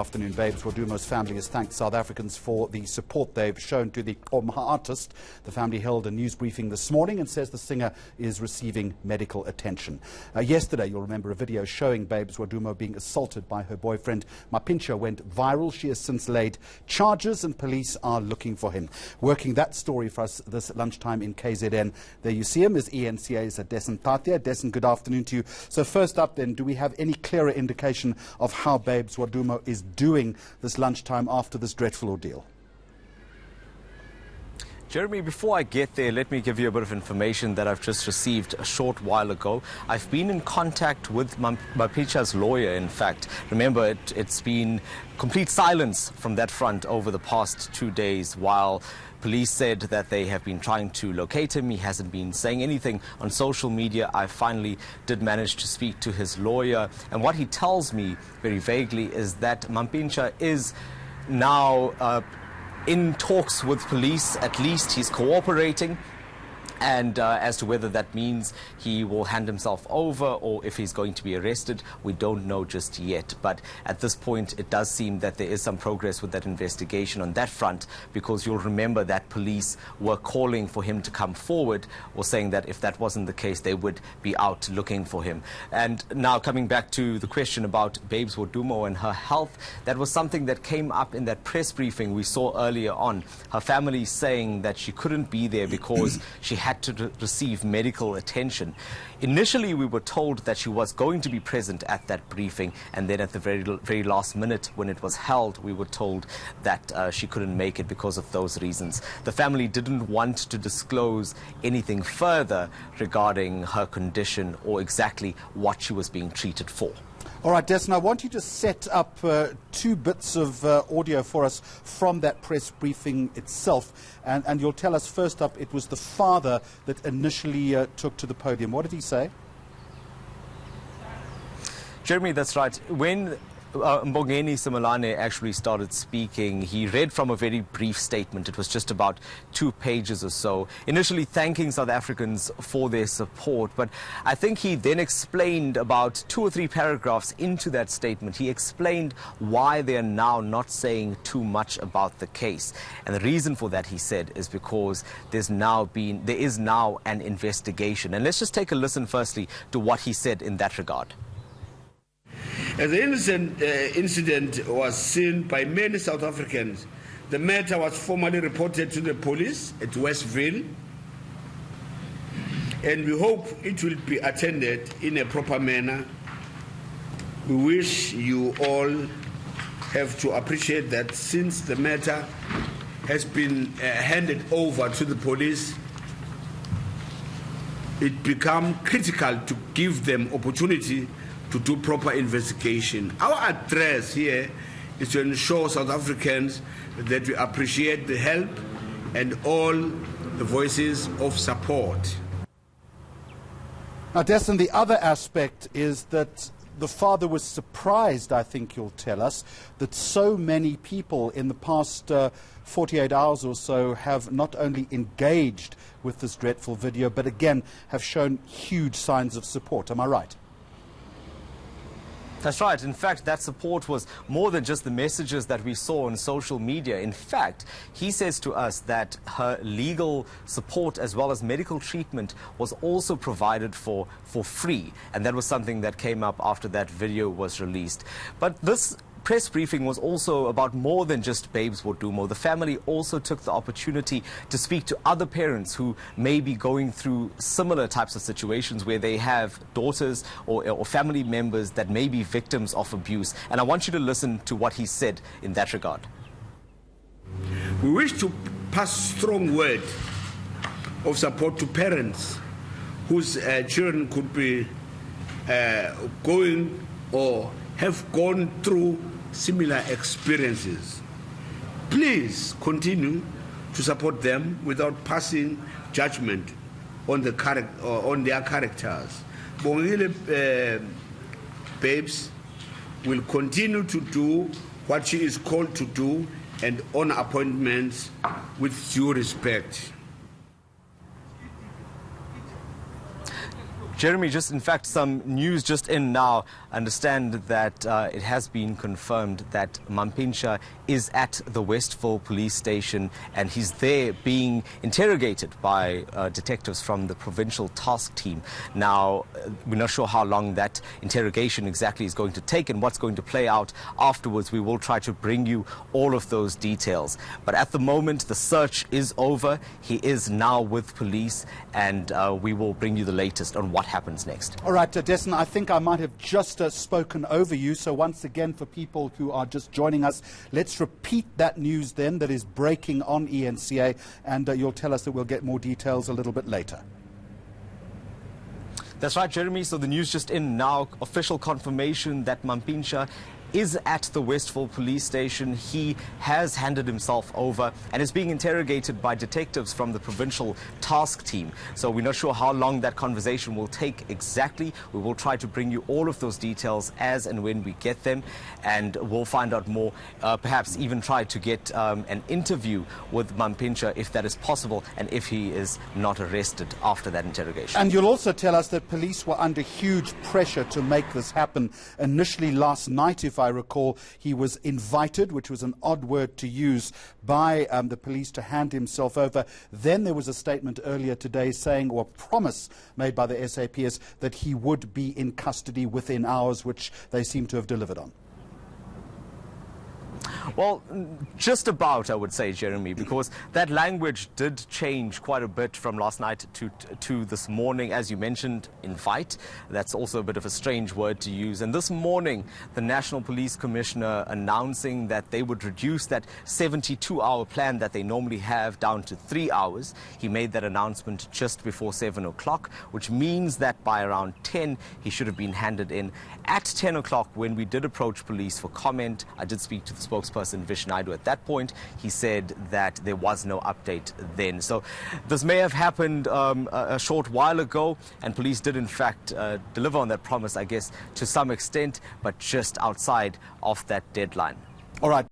Afternoon, Babes Wodumo's family has thanked South Africans for the support they've shown to the gqom artist. The family held a news briefing this morning and says the singer is receiving medical attention. Yesterday, you'll remember a video showing Babes Wodumo being assaulted by her boyfriend. Mampintsha went viral. She has since laid charges and police are looking for him. Working that story for us this lunchtime in KZN. There you see him is eNCA's Dasen Thathiah. Dasen, good afternoon to you. So first up then, do we have any clearer indication of how Babes Wodumo is doing this lunchtime after this dreadful ordeal? Jeremy, before I get there, let me give you a bit of information that I've just received a short while ago. I've been in contact with Mampintsha's lawyer, in fact. Remember, it's been complete silence from that front over the past 2 days while police said that they have been trying to locate him. He hasn't been saying anything on social media. I finally did manage to speak to his lawyer. And what he tells me very vaguely is that Mampintsha is now in talks with police. At least he's cooperating. And as to whether that means he will hand himself over or if he's going to be arrested, we don't know just yet. But at this point, it does seem that there is some progress with that investigation on that front, because you'll remember that police were calling for him to come forward, or saying that if that wasn't the case, they would be out looking for him. And now coming back to the question about Babes Wodumo and her health, that was something that came up in that press briefing we saw earlier on. Her family saying that she couldn't be there because she had to receive medical attention. Initially, we were told that she was going to be present at that briefing, and then at the very last minute when it was held, we were told that she couldn't make it because of those reasons. The family didn't want to disclose anything further regarding her condition or exactly what she was being treated for. All right, Dasen, I want you to set up two bits of audio for us from that press briefing itself. And you'll tell us first up, it was the father that initially took to the podium. What did he say? Jeremy, that's right. When Mbongeni Simelane actually started speaking, he read from a very brief statement. It was just about 2 pages or so, initially thanking South Africans for their support. But I think he then explained about 2 or 3 paragraphs into that statement. He explained why they are now not saying too much about the case. And the reason for that, he said, is because there is now an investigation. And let's just take a listen firstly to what he said in that regard. As the incident was seen by many South Africans, the matter was formally reported to the police at Westville, and we hope it will be attended in a proper manner. We wish you all have to appreciate that since the matter has been handed over to the police, it becomes critical to give them opportunity to do proper investigation. Our address here is to ensure South Africans that we appreciate the help and all the voices of support. Now, Dasen, the other aspect is that the father was surprised, I think you'll tell us, that so many people in the past 48 hours or so have not only engaged with this dreadful video, but again have shown huge signs of support. Am I right? That's right. In fact, that support was more than just the messages that we saw on social media. In fact, he says to us that her legal support as well as medical treatment was also provided for free. And that was something that came up after that video was released. But this press briefing was also about more than just Babes Wodumo. The family also took the opportunity to speak to other parents who may be going through similar types of situations where they have daughters or family members that may be victims of abuse. And I want you to listen to what he said in that regard. We wish to pass strong word of support to parents whose children could be going or have gone through similar experiences. Please continue to support them without passing judgment on their characters. Bongile Babes will continue to do what she is called to do and honor appointments with due respect. Jeremy, just in fact some news just in now. Understand that it has been confirmed that Mampintsha is at the Westville police station and he's there being interrogated by detectives from the provincial task team. Now, we're not sure how long that interrogation exactly is going to take and what's going to play out afterwards. We will try to bring you all of those details. But at the moment, the search is over. He is now with police, and we will bring you the latest on what happens next. All right, Dasen, I think I might have just spoken over you. So once again, for people who are just joining us, let's repeat that news then that is breaking on eNCA, and you'll tell us that we'll get more details a little bit later. That's right, Jeremy. So the news just in now, official confirmation that Mampintsha is at the Westville police station. He has handed himself over and is being interrogated by detectives from the provincial task team. So we're not sure how long that conversation will take exactly. We will try to bring you all of those details as and when we get them, and we'll find out more, perhaps even try to get an interview with Mampintsha if that is possible and if he is not arrested after that interrogation. And you'll also tell us that police were under huge pressure to make this happen. Initially last night, if I recall, he was invited, which was an odd word to use, by the police to hand himself over. Then there was a statement earlier today saying, or a promise made by the SAPS, that he would be in custody within hours, which they seem to have delivered on. Well, just about, I would say, Jeremy, because that language did change quite a bit from last night to this morning. As you mentioned, invite. That's also a bit of a strange word to use. And this morning, the National Police Commissioner announcing that they would reduce that 72-hour plan that they normally have down to 3 hours. He made that announcement just before 7 o'clock, which means that by around 10, he should have been handed in. At 10 o'clock, when we did approach police for comment, I did speak to the spokesperson Vish Naidu. At that point, he said that there was no update then. So this may have happened a short while ago, and police did in fact deliver on that promise, I guess, to some extent, but just outside of that deadline. All right.